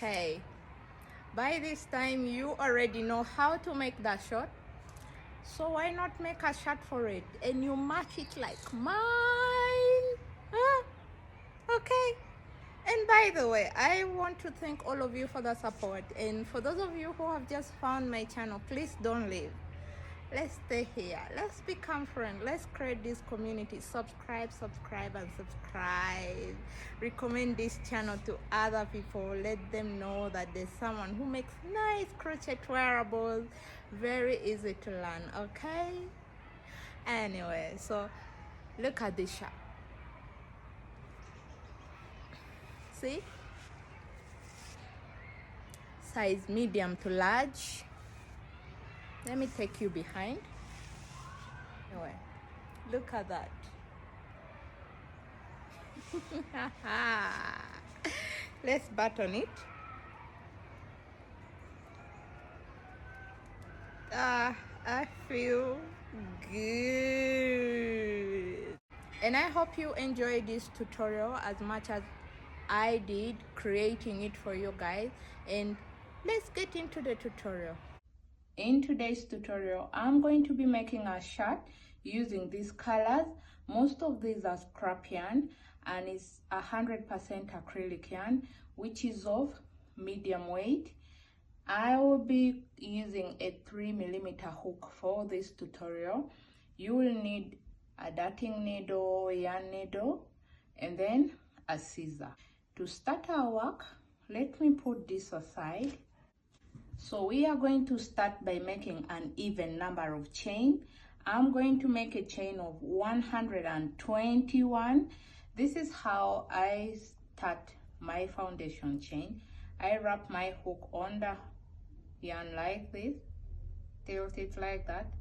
Okay, by this time you already know how to make that shot, so why not make a shot for it and you match it like mine? Okay. And by the way, I want to thank all of you for the support, and for those of you who have just found my channel, please don't leave. Let's stay here, let's become friends, let's create this community. Subscribe and subscribe. Recommend this channel to other people. Let them know that there's someone who makes nice crochet wearables, very easy to learn. Okay, anyway, so look at this shop. See, size medium to large. Let me take you behind. Anyway, look at that. Let's button it. I feel good. And I hope you enjoyed this tutorial as much as I did creating it for you guys. And let's get into the tutorial. In today's tutorial, I'm going to be making a shirt using these colors. Most of these are scrap yarn, and it's 100% acrylic yarn, which is of medium weight. I will be using a 3mm hook for this tutorial. You will need a darting needle, yarn needle, and then a scissor. To start our work, let me put this aside. So we are going to start by making an even number of chain. I'm going to make a chain of 121. This is how I start my foundation chain. I wrap my hook on the yarn like this, tilt it like that,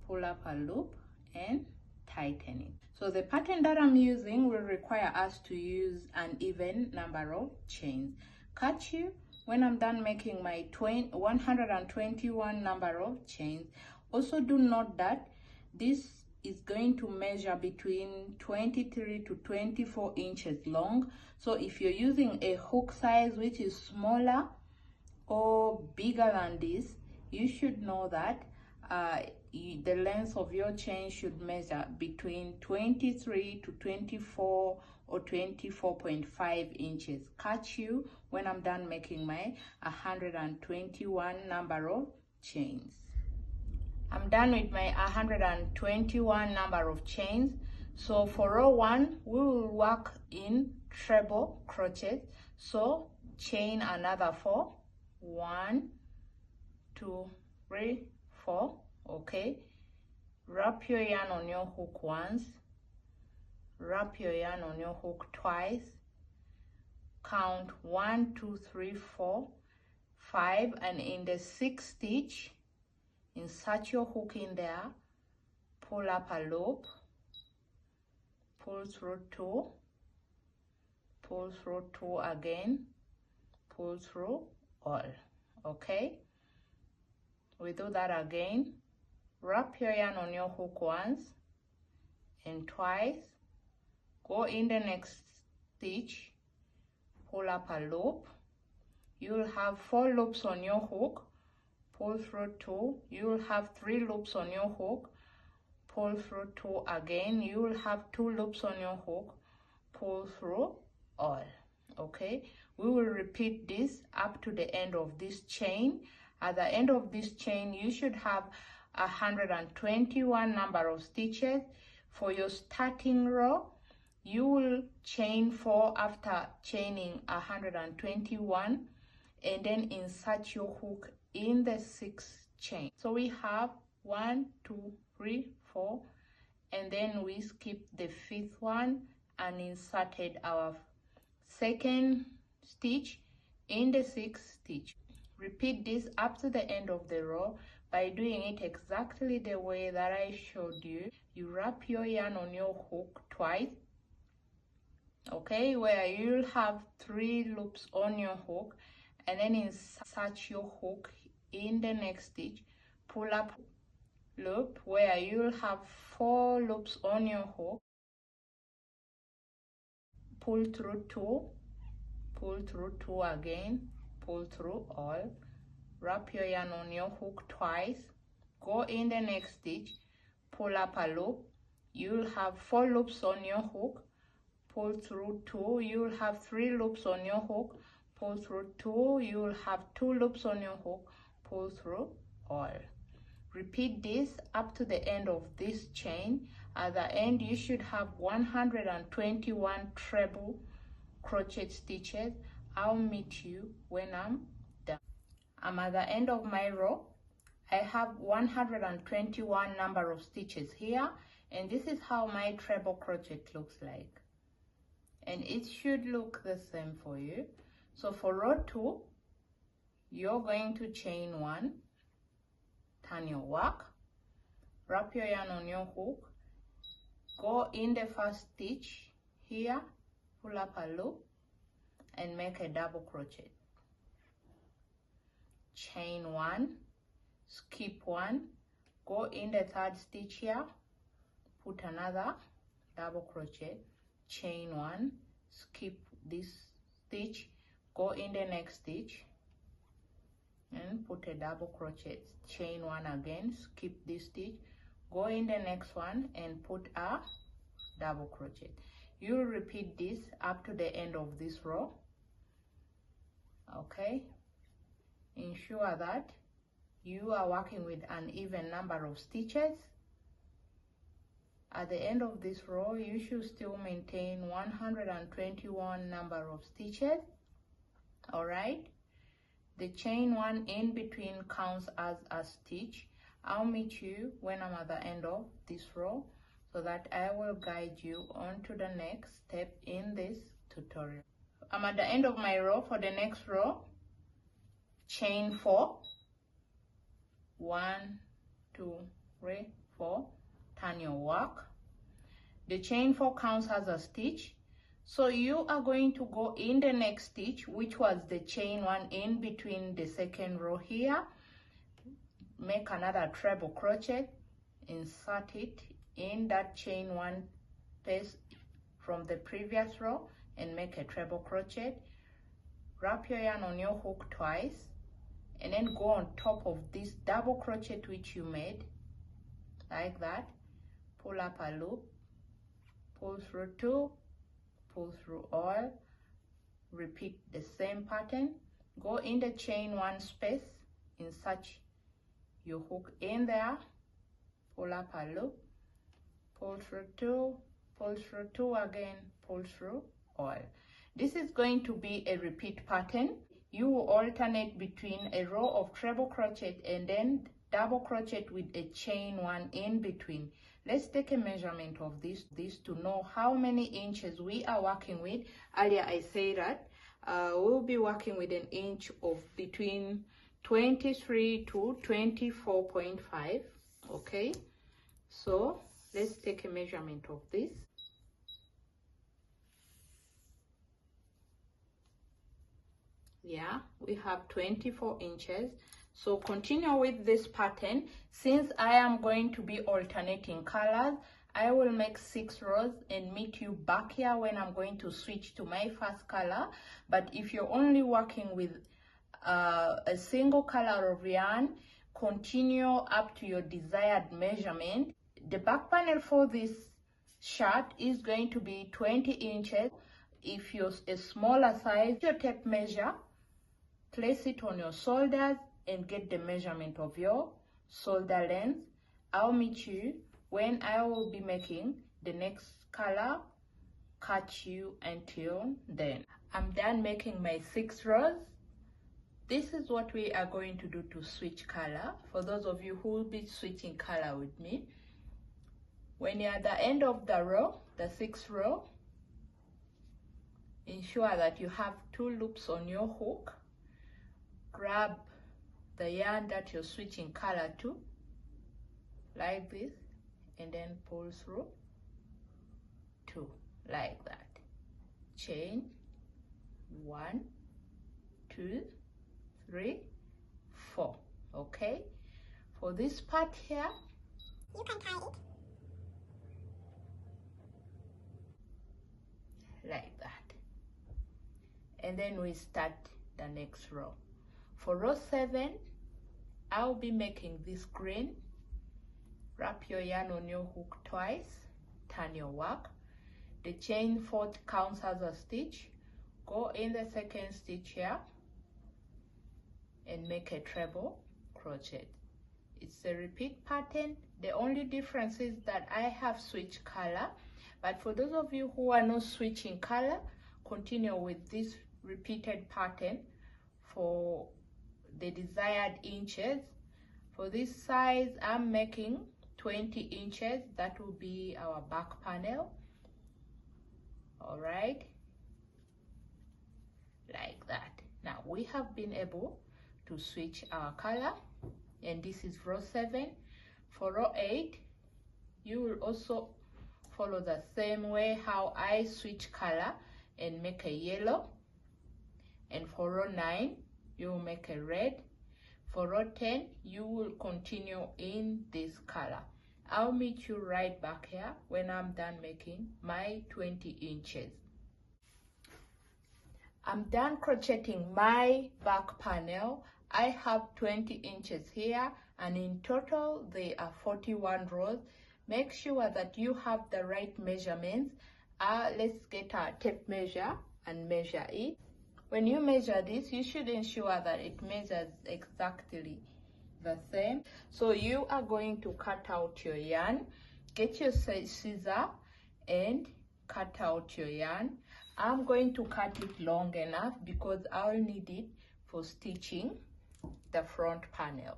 pull up a loop and tighten it. So the pattern that I'm using will require us to use an even number of chains. Catch you when I'm done making my 121 number of chains. Also do note that this is going to measure between 23 to 24 inches long. So if you're using a hook size which is smaller or bigger than this, you should know that the length of your chain should measure between 23 to 24 or 24.5 inches. Catch you when I'm done making my 121 number of chains. I'm done with my 121 number of chains. So for row 1, we will work in treble crochet. So chain another 4. 1, 2, 3, 4. Okay, wrap your yarn on your hook once, wrap your yarn on your hook twice, count 1, 2, 3, 4, 5, and in the 6th stitch insert your hook in there, pull up a loop, pull through 2, pull through 2 again, pull through all. Okay, we do that again. Wrap your yarn on your hook once and twice, go in the next stitch, pull up a loop. You'll have 4 loops on your hook, pull through 2. You'll have 3 loops on your hook, pull through 2 again. You'll have 2 loops on your hook, pull through all. Okay, we will repeat this up to the end of this chain. At the end of this chain, you should have 121 number of stitches. For your starting row, you will chain 4 after chaining 121, and then insert your hook in the 6th chain. So we have 1, 2, 3, 4, and then we skip the 5th one and inserted our 2nd stitch in the 6th stitch. Repeat this up to the end of the row by doing it exactly the way that I showed you. You wrap your yarn on your hook twice, okay, where you'll have 3 loops on your hook, and then insert your hook in the next stitch, pull up loop where you'll have 4 loops on your hook, pull through 2, pull through 2 again, pull through all, wrap your yarn on your hook twice, go in the next stitch, pull up a loop. You'll have 4 loops on your hook, pull through 2. You'll have 3 loops on your hook, pull through 2. You'll have 2 loops on your hook, pull through all. Repeat this up to the end of this chain. At the end, you should have 121 treble crochet stitches. I'll meet you when I'm done. I'm at the end of my row. I have 121 number of stitches here, and this is how my treble crochet looks like, and it should look the same for you. So for row 2, you're going to chain 1, turn your work, wrap your yarn on your hook, go in the first stitch here, pull up a loop and make a double crochet, chain 1, skip 1, go in the third stitch here, put another double crochet, chain 1, skip this stitch, go in the next stitch and put a double crochet, chain 1 again, skip this stitch, go in the next one and put a double crochet. You'll repeat this up to the end of this row. Okay, ensure that you are working with an even number of stitches. At the end of this row, you should still maintain 121 number of stitches. All right, the chain 1 in between counts as a stitch. I'll meet you when I'm at the end of this row so that I will guide you on to the next step in this tutorial. I'm at the end of my row. For the next row, chain 4, 1, 2, 3, 4, turn your work. The chain 4 counts as a stitch, so you are going to go in the next stitch, which was the chain 1 in between the second row here, make another treble crochet, insert it in that chain 1 space from the previous row and make a treble crochet, wrap your yarn on your hook twice and then go on top of this double crochet which you made like that, pull up a loop, pull through 2, pull through all, repeat the same pattern, go in the chain 1 space, insert your hook in there, pull up a loop, pull through 2, pull through 2 again, pull through all. This is going to be a repeat pattern. You will alternate between a row of treble crochet and then double crochet with a chain 1 in between. Let's take a measurement of this to know how many inches we are working with. Earlier I said that we'll be working with an inch of between 23 to 24.5. okay, so let's take a measurement of this. Yeah, we have 24 inches. So continue with this pattern. Since I am going to be alternating colors, I will make 6 rows and meet you back here when I'm going to switch to my first color. But if you're only working with a single color of yarn, continue up to your desired measurement. The back panel for this shirt is going to be 20 inches. If you're a smaller size, your tape measure, place it on your shoulders and get the measurement of your shoulder length. I'll meet you when I will be making the next color. Catch you until then. I'm done making my 6 rows. This is what we are going to do to switch color. For those of you who will be switching color with me, when you're at the end of the row, the 6th row, ensure that you have 2 loops on your hook. Grab the yarn that you're switching color to like this and then pull through 2 like that. Chain 1, 2, 3, 4. Okay, for this part here you can tie it like that, and then we start the next row. For row 7, I'll be making this green. Wrap your yarn on your hook twice, turn your work. The chain 4 counts as a stitch. Go in the second stitch here and make a treble crochet. It's a repeat pattern. The only difference is that I have switched color, but for those of you who are not switching color, continue with this repeated pattern for the desired inches. For this size, I'm making 20 inches. That will be our back panel. All right, like that. Now we have been able to switch our color, and this is row 7. For row 8, you will also follow the same way how I switch color and make a yellow. And for row 9, you will make a red. For row 10, you will continue in this color. I'll meet you right back here when I'm done making my 20 inches. I'm done crocheting my back panel. I have 20 inches here, and in total there are 41 rows. Make sure that you have the right measurements. Let's get our tape measure and measure it. When you measure this, you should ensure that it measures exactly the same. So you are going to cut out your yarn. Get your scissor and cut out your yarn. I'm going to cut it long enough because I'll need it for stitching the front panel.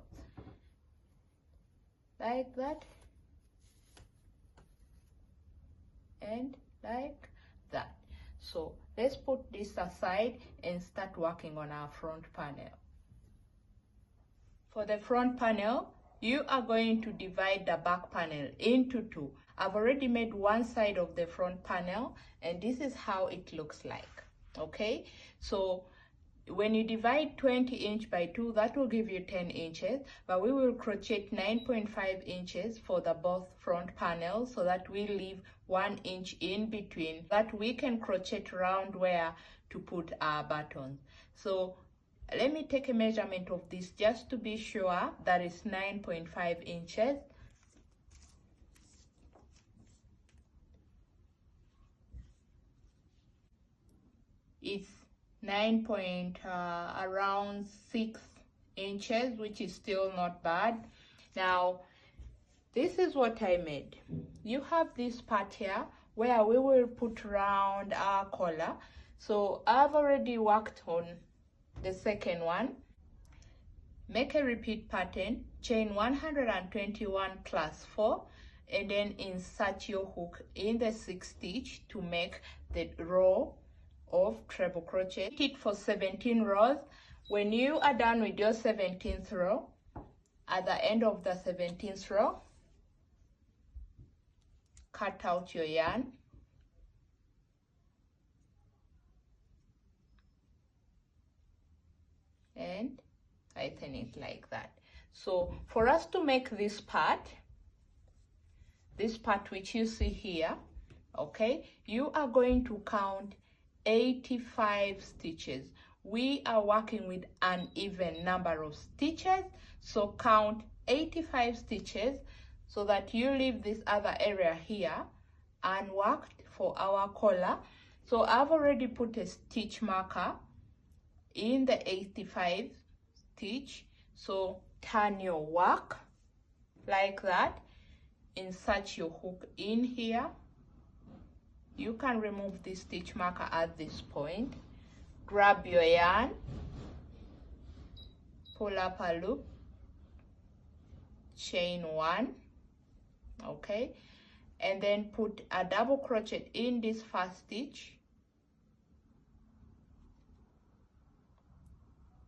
Like that and like that. So let's put this aside and start working on our front panel. For the front panel, you are going to divide the back panel into 2. I've already made one side of the front panel, and this is how it looks like. Okay, so when you divide 20 inch by 2, that will give you 10 inches, but we will crochet 9.5 inches for the both front panels, so that we leave 1 inch in between, that we can crochet around where to put our buttons. So let me take a measurement of this just to be sure that it's 9.5 inches. It's around 6 inches, which is still not bad. Now, this is what I made. You have this part here where we will put around our collar. So I've already worked on the second one. Make a repeat pattern, chain 121 plus 4, and then insert your hook in the 6th stitch to make the row of treble crochet. Repeat it for 17 rows. When you are done with your 17th row, at the end of the 17th row, cut out your yarn and tighten it like that. So for us to make this part which you see here, okay, you are going to count 85 stitches. We are working with an even number of stitches, so count 85 stitches so that you leave this other area here unworked for our collar. So I've already put a stitch marker in the 85 stitch. So turn your work like that, insert your hook in here. You can remove this stitch marker at this point. Grab your yarn, pull up a loop, chain 1, okay, and then put a double crochet in this first stitch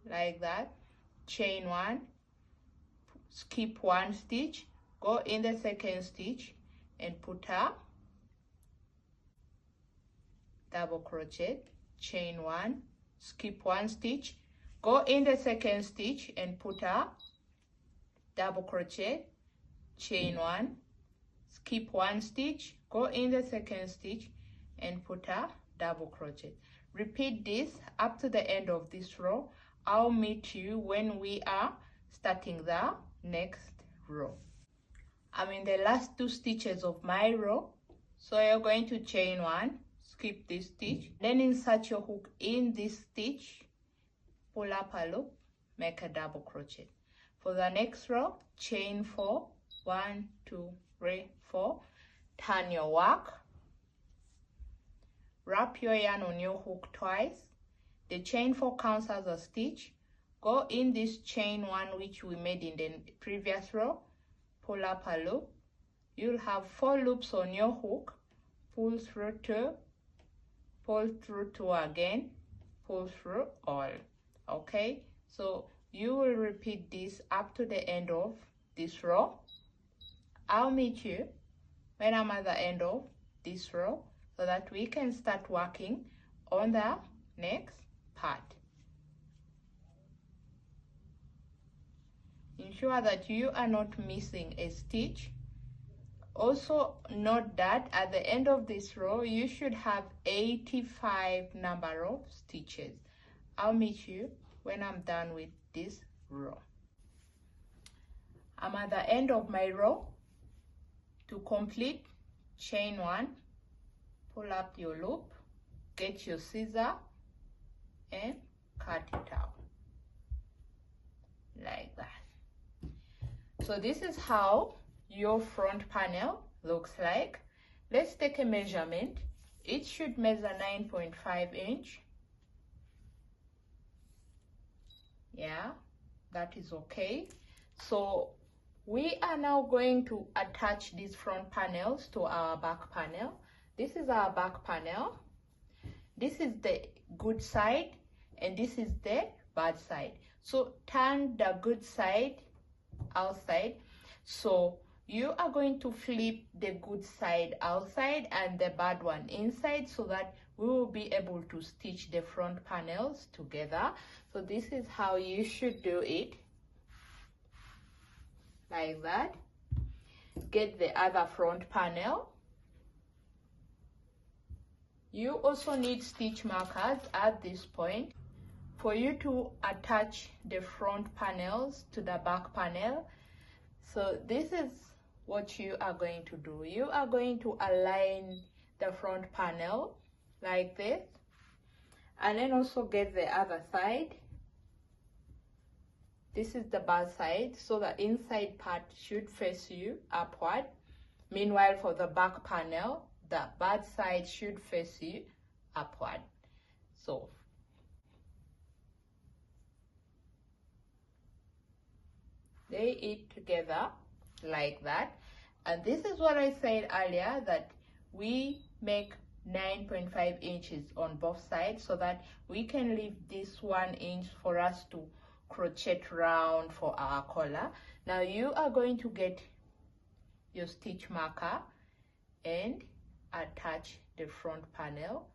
like that, chain 1, skip 1 stitch, go in the 2nd stitch and put a double crochet, chain 1, skip 1 stitch, go in the 2nd stitch and put a double crochet, chain 1, skip 1 stitch, go in the 2nd stitch and put a double crochet. Repeat this up to the end of this row. I'll meet you when we are starting the next row. I'm in the last 2 stitches of my row, so you're going to chain 1, skip this stitch, then insert your hook in this stitch, pull up a loop, make a double crochet. For the next row, chain 4, 1, 2, 3, 4, turn your work, wrap your yarn on your hook twice. The chain 4 counts as a stitch. Go in this chain 1 which we made in the previous row, pull up a loop. You'll have 4 loops on your hook, pull through 2, pull through 2 again, pull through all. Okay, so you will repeat this up to the end of this row. I'll meet you when I'm at the end of this row so that we can start working on the next part. Ensure that you are not missing a stitch. Also note that at the end of this row you should have 85 number of stitches. I'll meet you when I'm done with this row. I'm at the end of my row. To complete, chain 1, pull up your loop, get your scissor and cut it out like that. So this is how your front panel looks like. Let's take a measurement. It should measure 9.5 inch. Yeah, that is okay. So we are now going to attach these front panels to our back panel. This is our back panel. This is the good side and this is the bad side. So turn the good side outside. So you are going to flip the good side outside and the bad one inside so that we will be able to stitch the front panels together. So this is how you should do it, like that. Get the other front panel. You also need stitch markers at this point for you to attach the front panels to the back panel. So this is what you are going to do. You are going to align the front panel like this, and then also get the other side. This is the bad side, so the inside part should face you upward. Meanwhile, for the back panel, the bad side should face you upward. So lay it together like that. And this is what I said earlier, that we make 9.5 inches on both sides so that we can leave this 1 inch for us to crochet round for our collar. Now you are going to get your stitch marker and attach the front panel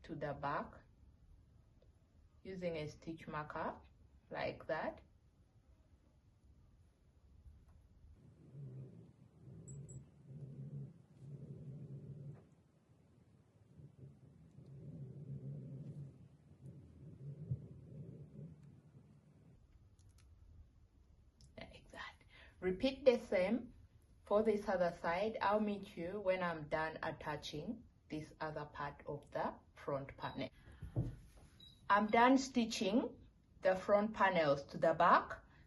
to the back using a stitch marker like that. Repeat the same for this other side. I'll meet you when I'm done attaching this other part of the front panel. I'm done stitching the front panels to the back,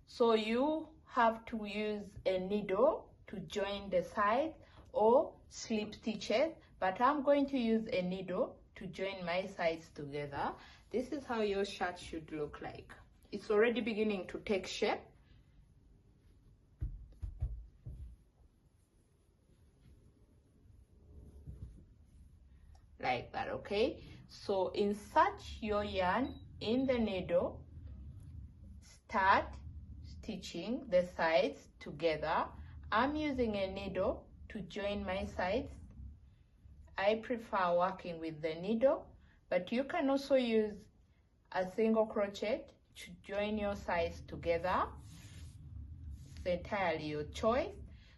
so you have to use a needle to join the sides or slip stitches, but I'm going to use a needle to join my sides together. This is how your shirt should look like. It's already beginning to take shape. Like that, okay? So insert your yarn in the needle, start stitching the sides together. I'm using a needle to join my sides. I prefer working with the needle, but you can also use a single crochet to join your sides together. It's entirely your choice.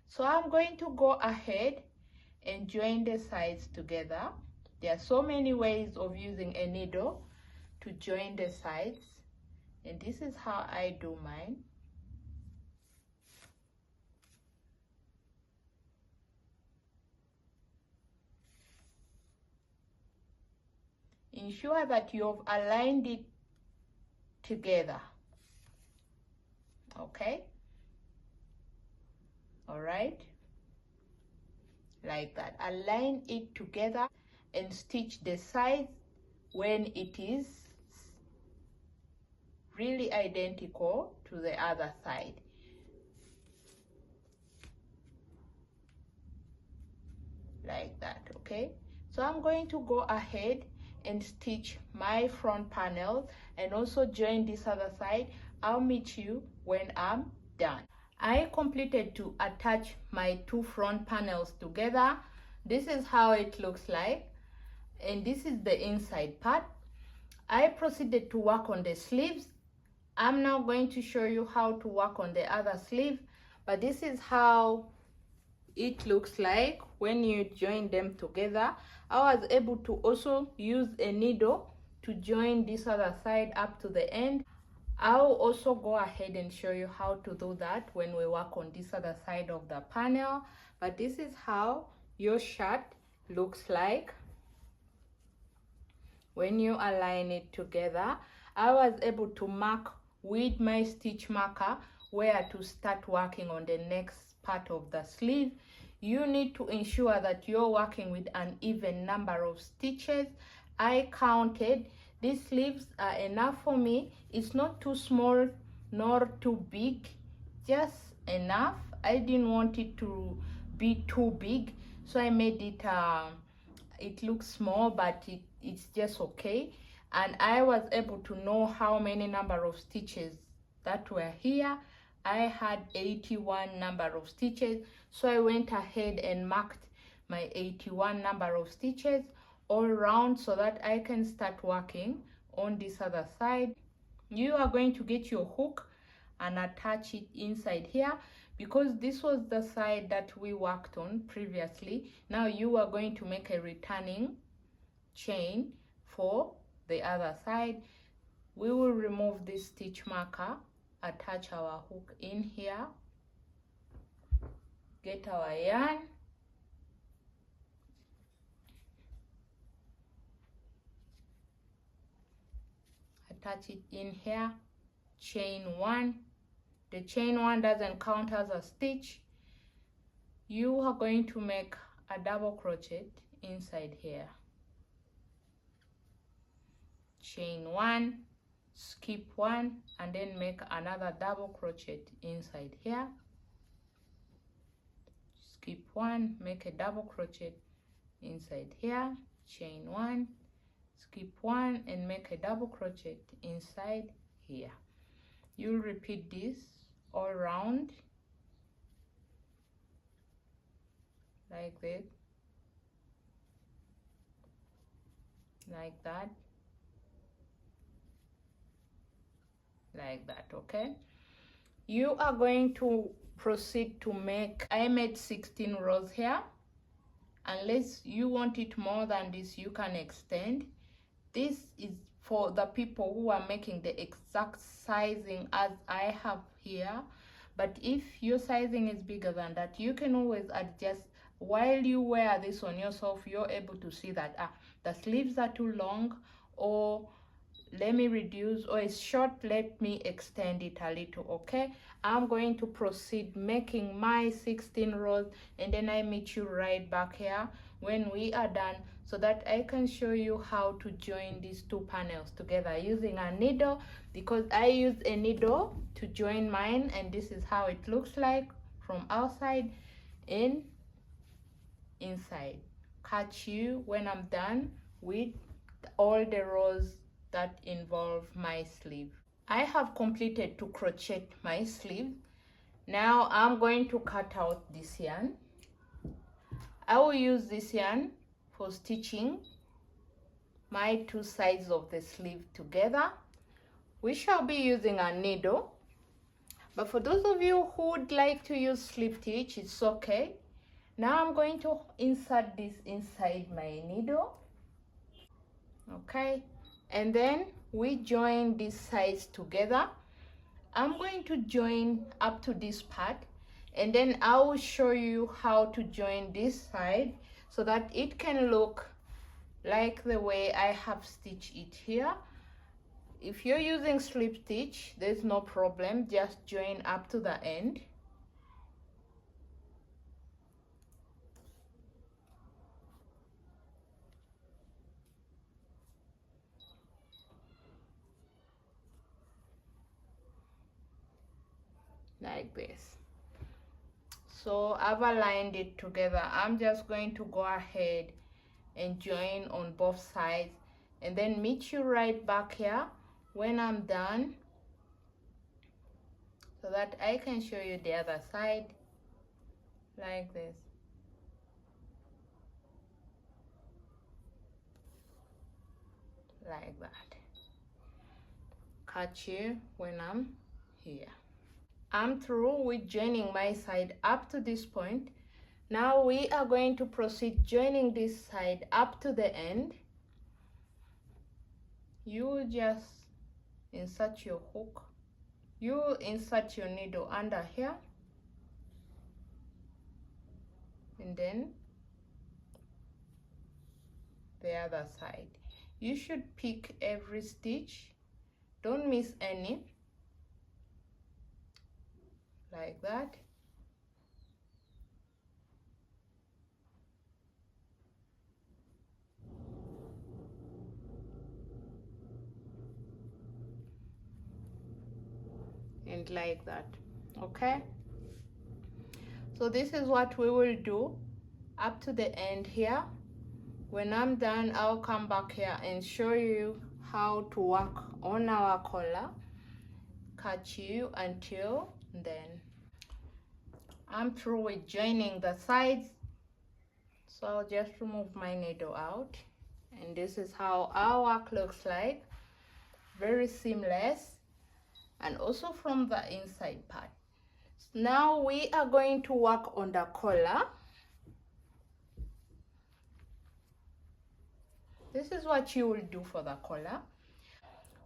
So I'm going to go ahead and join the sides together There are so many ways of using a needle to join the sides, and this is how I do mine. Ensure that you've aligned it together. Okay? All right? Like that. Align it together and stitch the sides when it is really identical to the other side. Like that, okay? So I'm going to go ahead and stitch my front panel and also join this other side. I'll meet you when I'm done. I completed to attach my two front panels together. This is how it looks like, and this is the inside part. I proceeded to work on the sleeves. I'm now going to show you how to work on the other sleeve, but this is how it looks like when you join them together. I was able to also use a needle to join this other side up to the end. I'll also go ahead and show you how to do that when we work on this other side of the panel, but this is how your shirt looks like when you align it together. I was able to mark with my stitch marker where to start working on the next part of the sleeve. You need to ensure that you're working with an even number of stitches. I counted. These sleeves are enough for me. It's not too small nor too big, just enough. I didn't want it to be too big, so I made it it looks small, but it's just okay. And I was able to know how many number of stitches that were here. I had 81 number of stitches, so I went ahead and marked my 81 number of stitches all around so that I can start working on this other side. You are going to get your hook and attach it inside here, because this was the side that we worked on previously. Now you are going to make a returning chain for the other side. We will remove this stitch marker, attach our hook in here, get our yarn, attach it in here, chain one. The chain one doesn't count as a stitch. You are going to make a double crochet inside here, chain one, skip one, and then make another double crochet inside here, skip one, make a double crochet inside here, chain one, skip one, and make a double crochet inside here. You'll repeat this all around like this, like that, like that. Okay, you are going to proceed to make, I made 16 rows here. Unless you want it more than this, you can extend. This is for the people who are making the exact sizing as I have here, but if your sizing is bigger than that, you can always adjust. While you wear this on yourself, you're able to see that the sleeves are too long, or let me reduce, or it's short, let me extend it a little. Okay, I'm going to proceed making my 16 rows, and then I meet you right back here when we are done, so that I can show you how to join these two panels together using a needle, because I use a needle to join mine, and this is how it looks like from outside and inside. Catch you when I'm done with all the rows that involve my sleeve. I have completed to crochet my sleeve. Now I'm going to cut out this yarn. I will use this yarn for stitching my two sides of the sleeve together. We shall be using a needle, but for those of you who would like to use slip stitch, it's okay. Now I'm going to insert this inside my needle. Okay, and then we join these sides together. I'm going to join up to this part, and then I will show you how to join this side so that it can look like the way I have stitched it here. If you're using slip stitch, there's no problem, just join up to the end. Like this. So I've aligned it together. I'm just going to go ahead and join on both sides and then meet you right back here when I'm done, so that I can show you the other side like this. Like that. Catch you when I'm here. I'm through with joining my side up to this point. Now we are going to proceed joining this side up to the end. You will just insert your hook. You will insert your needle under here, and then the other side. You should pick every stitch, don't miss any, like that. And like that. Okay, so this is what we will do up to the end here. When I'm done, I'll come back here and show you how to work on our collar. Catch you until then. I'm through with joining the sides, so I'll just remove my needle out, and this is how our work looks like. Very seamless, and also from the inside part. Now we are going to work on the collar. This is what you will do for the collar.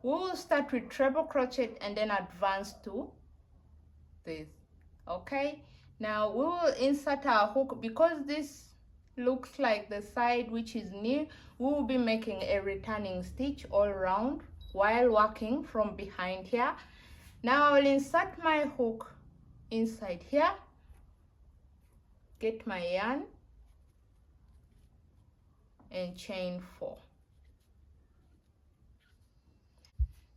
We will start with treble crochet and then advance to this. Okay, now we will insert our hook. Because this looks like the side which is new, we will be making a returning stitch all around while working from behind here. Now I will insert my hook inside here, get my yarn and chain 4.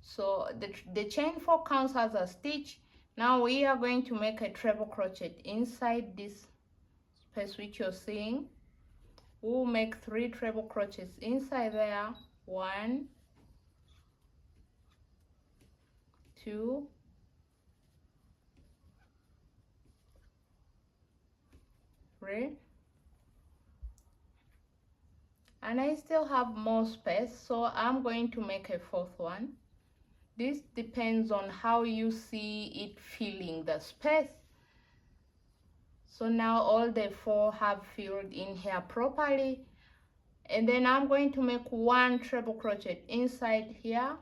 So the chain 4 counts as a stitch. Now we are going to make a treble crochet inside this space which you're seeing. We'll make 3 treble crochets inside there. 1, 2, 3, and I still have more space, so I'm going to make a 4th one. This depends on how you see it filling the space. So now all the 4 have filled in here properly, and then I'm going to make 1 treble crochet inside here,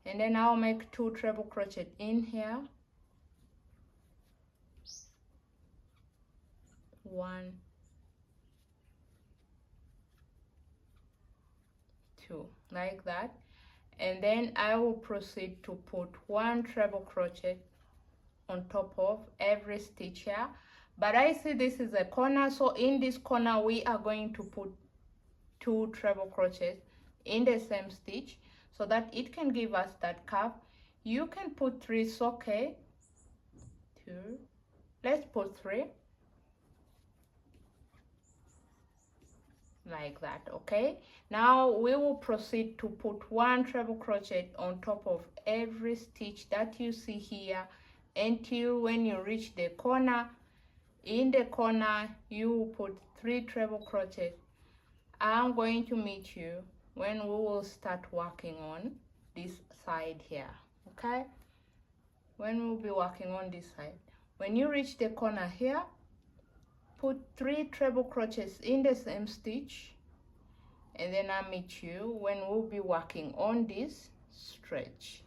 and then I'll make 2 treble crochet in here, 1, 2, like that. And then I will proceed to put 1 treble crochet on top of every stitch here. But I see this is a corner, so in this corner we are going to put 2 treble crochets in the same stitch so that it can give us that curve. You can put 3, it's okay. 2, let's put 3. Like that. Okay, now we will proceed to put 1 treble crochet on top of every stitch that you see here until when you reach the corner. In the corner you will put 3 treble crochets. I'm going to meet you when we will start working on this side here. Okay, when we'll be working on this side, when you reach the corner here, put 3 treble crochets in the same stitch, and then I'll meet you when we'll be working on this stretch.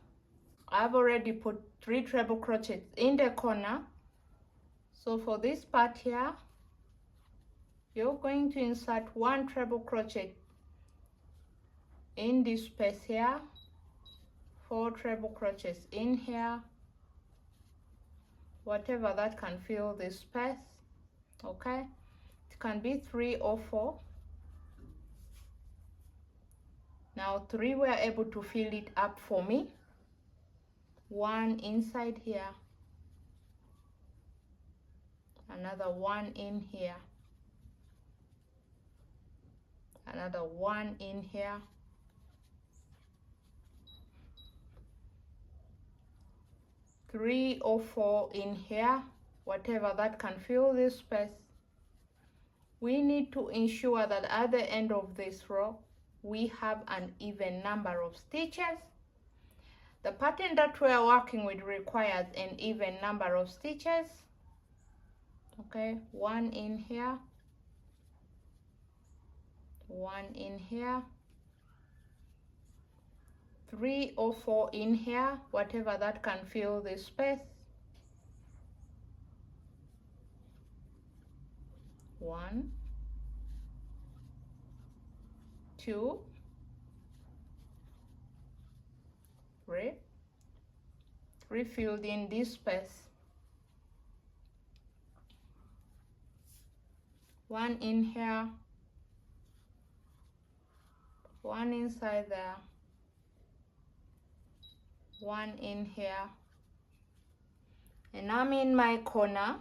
I've already put 3 treble crochets in the corner. So for this part here, you're going to insert 1 treble crochet in this space here, 4 treble crochets in here, whatever that can fill this space. Okay, it can be 3 or 4. Now 3 were able to fill it up for me. 1 inside here, another 1 in here, another 1 in here, 3 or 4 in here, whatever that can fill this space. We need to ensure that at the end of this row we have an even number of stitches. The pattern that we are working with requires an even number of stitches. Okay, 1 in here, 1 in here, 3 or 4 in here, whatever that can fill this space. 1, 2, 3 filled in this space. 1 in here, 1 inside there, 1 in here, and I'm in my corner.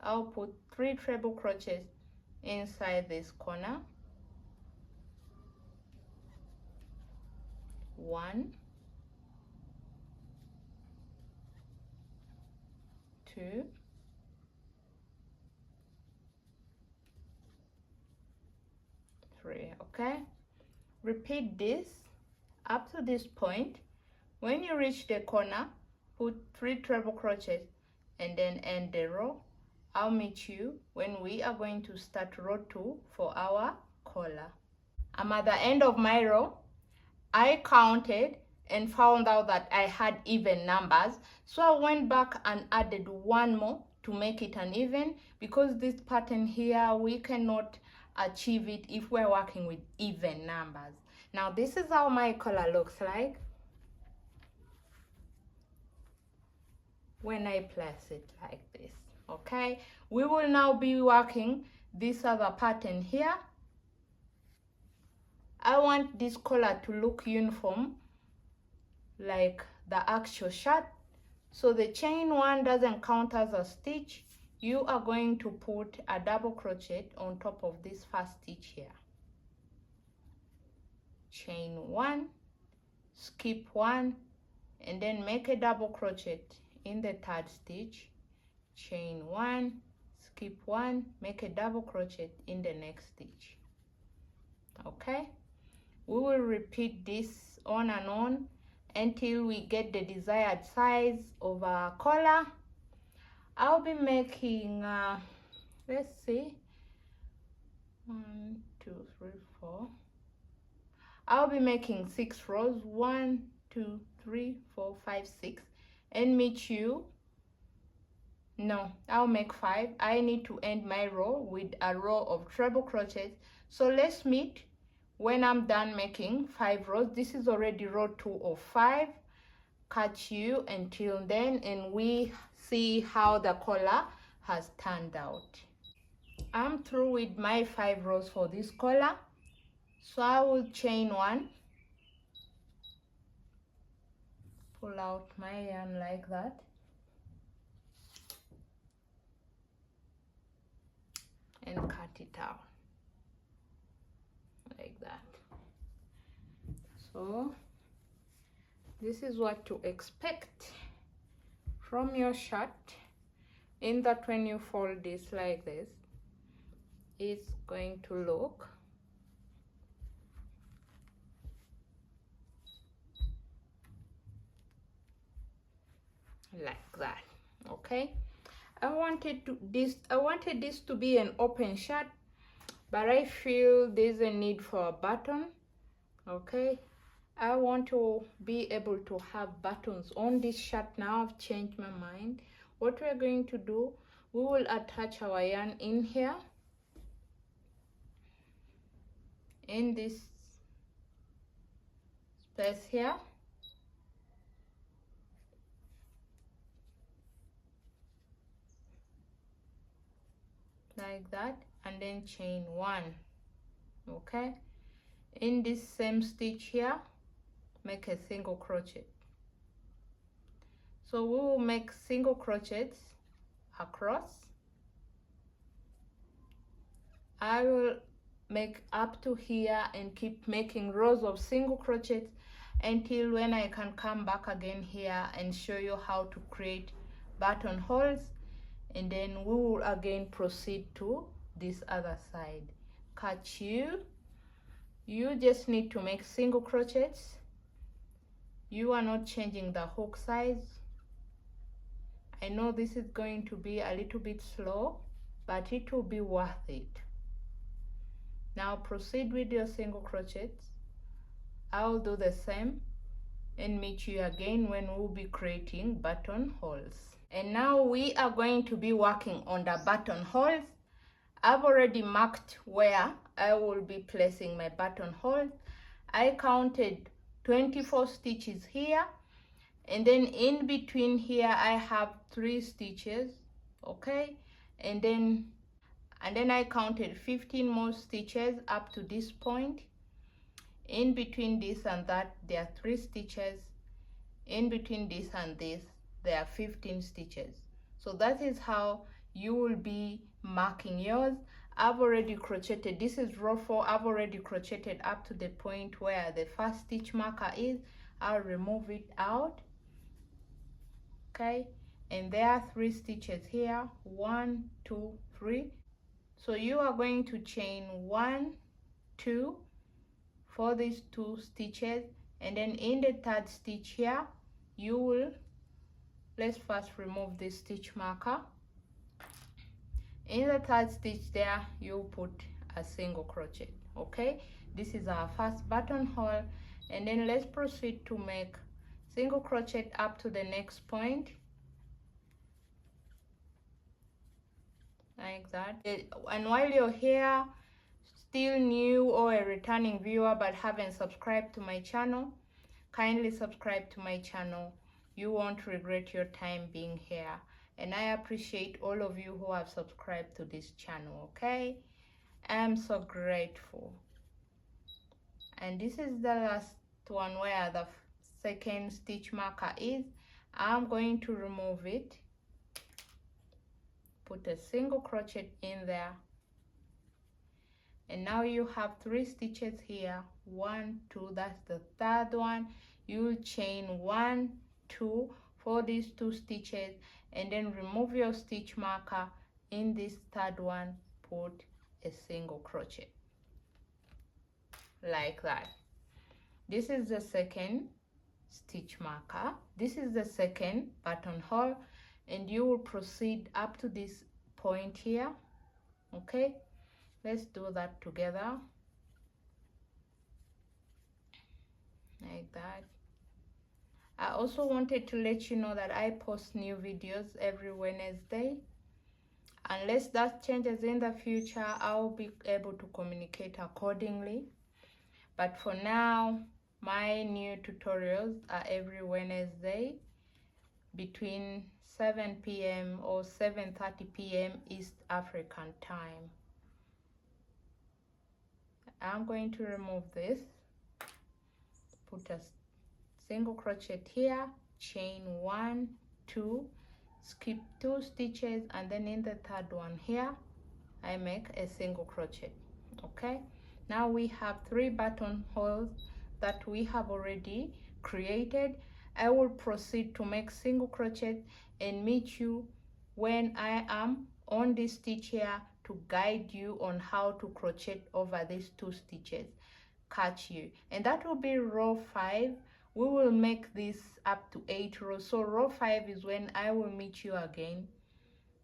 I'll put 3 treble crochets inside this corner. 1, 2, 3. Okay, repeat this up to this point. When you reach the corner, put 3 treble crochets and then end the row. I'll meet you when we are going to start row 2 for our collar. I'm at the end of my row. I counted and found out that I had even numbers, so I went back and added 1 more to make it an even, because this pattern here we cannot achieve it if we're working with even numbers. Now this is how my collar looks like when I place it like this. Okay, we will now be working this other pattern here. I want this collar to look uniform like the actual shirt, so the chain 1 doesn't count as a stitch. You are going to put a double crochet on top of this first stitch here. Chain 1, skip 1, and then make a double crochet in the 3rd stitch. Chain 1, skip 1, make a double crochet in the next stitch. Okay, we will repeat this on and on until we get the desired size of our collar. I'll be making let's see, 1, 2, 3, 4. I'll be making 6 rows, 1, 2, 3, 4, 5, 6, and meet you. No, I'll make 5. I need to end my row with a row of treble crochets. So let's meet when I'm done making 5 rows. This is already row 2 of 5. Catch you until then, and we see how the collar has turned out. I'm through with my 5 rows for this collar, so I will chain 1, pull out my yarn like that, and cut it out like that. So this is what to expect from your shirt, in that when you fold this like this, it's going to look like that. Okay, I wanted this to be an open shirt, but I feel there's a need for a button. Okay, I want to be able to have buttons on this shirt. Now I've changed my mind. What we're going to do, we will attach our yarn in here, in this space here, like that, and then chain 1. Okay, in this same stitch here, make a single crochet. So we will make single crochets across. I will make up to here and keep making rows of single crochets until when I can come back again here and show you how to create buttonholes, and then we will again proceed to this other side. Catch you. You just need to make single crochets. You are not changing the hook size. I know this is going to be a little bit slow, but it will be worth it. Now proceed with your single crochets. I'll do the same and meet you again when we'll be creating buttonholes. And now we are going to be working on the buttonholes. I've already marked where I will be placing my buttonholes. I counted 24 stitches here, and then in between here I have 3 stitches. Okay, and then I counted 15 more stitches up to this point. In between this and that, there are 3 stitches. In between this and this, there are 15 stitches. So that is how you will be marking yours. I've already crocheted. This is row 4. I've already crocheted up to the point where the first stitch marker is. I'll remove it out. Okay, and there are 3 stitches here. 1, 2, 3. So you are going to chain 1, 2 for these 2 stitches, and then in the 3rd stitch here you will, let's first remove this stitch marker. In the 3rd stitch there you put a single crochet. Okay, this is our first buttonhole, and then let's proceed to make single crochet up to the next point, like that. And while you're here, still new or a returning viewer but haven't subscribed to my channel, kindly subscribe to my channel. You won't regret your time being here, and I appreciate all of you who have subscribed to this channel. Okay, I'm so grateful. And this is the last one where the 2nd stitch marker is. I'm going to remove it, put a single crochet in there, and now you have 3 stitches here. 1, 2, that's the 3rd one. You chain 1, 2 for these 2 stitches, and then remove your stitch marker. In this 3rd one, put a single crochet, like that. This is the 2nd stitch marker. This is the 2nd buttonhole, and you will proceed up to this point here. Okay, let's do that together, like that. I also wanted to let you know that I post new videos every Wednesday. Unless that changes in the future, I'll be able to communicate accordingly. But for now, my new tutorials are every Wednesday between 7 p.m. or 7:30 p.m. East African time. I'm going to remove this, put a single crochet here, chain 1, 2, skip 2 stitches, and then in the 3rd one here I make a single crochet. Okay, now we have 3 buttonholes that we have already created. I will proceed to make single crochet and meet you when I am on this stitch here to guide you on how to crochet over these 2 stitches. Catch you, and that will be row 5. We will make this up to 8 rows. So row 5 is when I will meet you again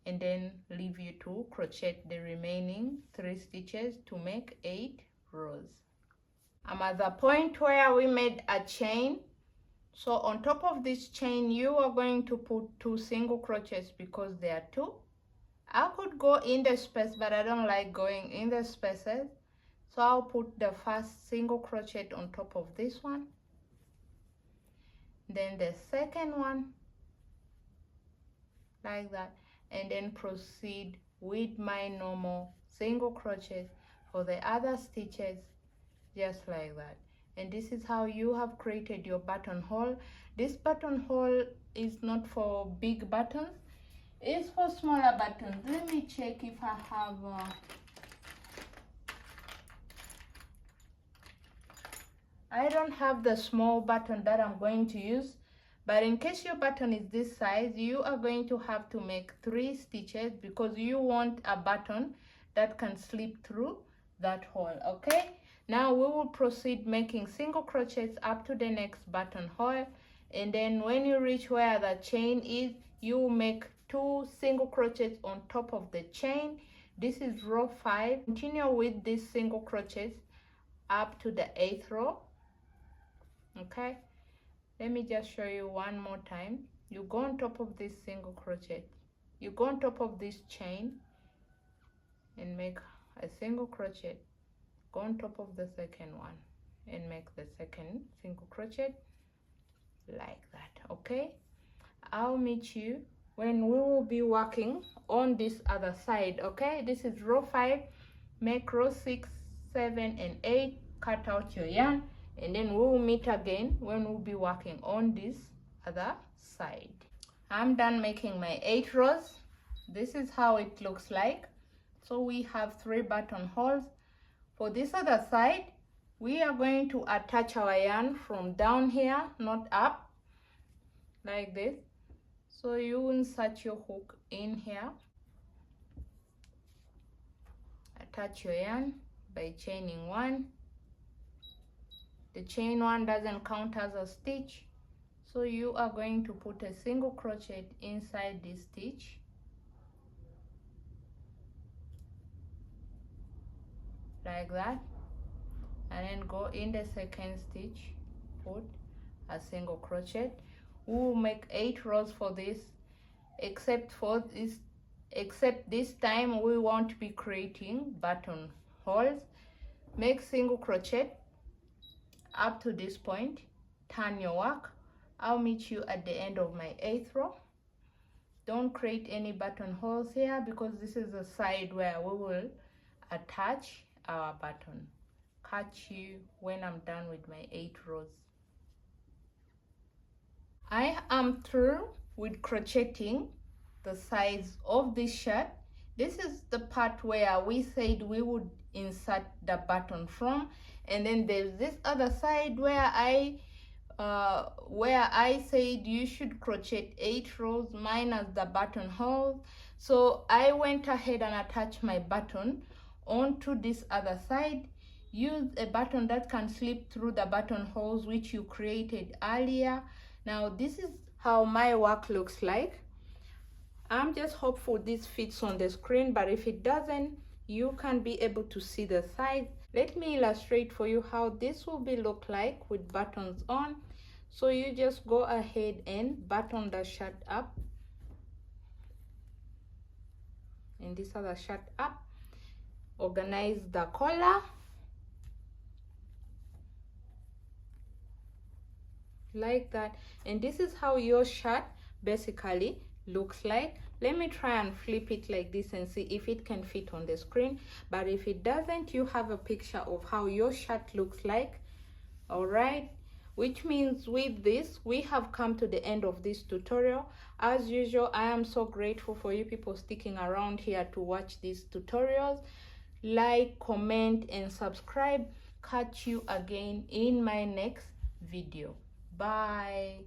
and then leave you to crochet the remaining 3 stitches to make 8 rows. I'm at the point where we made a chain. So on top of this chain, you are going to put 2 single crochets because there are 2. I could go in the space, but I don't like going in the spaces. So I'll put the first single crochet on top of this one, then the second one, like that, and then proceed with my normal single crochet for the other stitches, just like that. And this is how you have created your buttonhole. This buttonhole is not for big buttons, it's for smaller buttons. Let me check if I have I don't have the small button that I'm going to use, but in case your button is this size, you are going to have to make 3 stitches because you want a button that can slip through that hole. Okay, now we will proceed making single crochets up to the next buttonhole, and then when you reach where the chain is, you will make 2 single crochets on top of the chain. This is row 5. Continue with these single crochets up to the 8th row. Okay, let me just show you one more time. You go on top of this single crochet, you go on top of this chain and make a single crochet, go on top of the second one and make the second single crochet, like that. Okay, I'll meet you when we will be working on this other side. Okay, this is row 5. Make row 6, 7 and 8, cut out your yarn, and then we will meet again when we'll be working on this other side. I'm done making my 8 rows. This is how it looks like. So we have 3 buttonholes. For this other side, we are going to attach our yarn from down here, not up, like this. So you insert your hook in here, attach your yarn by chaining 1. The chain 1 doesn't count as a stitch, so you are going to put a single crochet inside this stitch, like that, and then go in the second stitch, put a single crochet. We will make 8 rows for this, except this time we won't be creating buttonholes. Make single crochet up to this point, turn your work. I'll meet you at the end of my 8th row. Don't create any buttonholes here because this is the side where we will attach our button. Catch you when I'm done with my 8 rows. I am through with crocheting the sides of this shirt. This is the part where we said we would insert the button from, and then there's this other side where I said you should crochet 8 rows minus the buttonhole. So I went ahead and attached my button onto this other side. Use a button that can slip through the buttonholes which you created earlier. Now this is how my work looks like. I'm just hopeful this fits on the screen, but if it doesn't, you can be able to see the sides. Let me illustrate for you how this will be look like with buttons on. So you just go ahead and button the shirt up, and this other shirt up, organize the collar, like that, and this is how your shirt basically looks like. Let me try and flip it like this and see if it can fit on the screen, but if it doesn't, you have a picture of how your shirt looks like. All right, which means with this we have come to the end of this tutorial. As usual, I am so grateful for you people sticking around here to watch these tutorials. Like, comment and subscribe. Catch you again in my next video. Bye.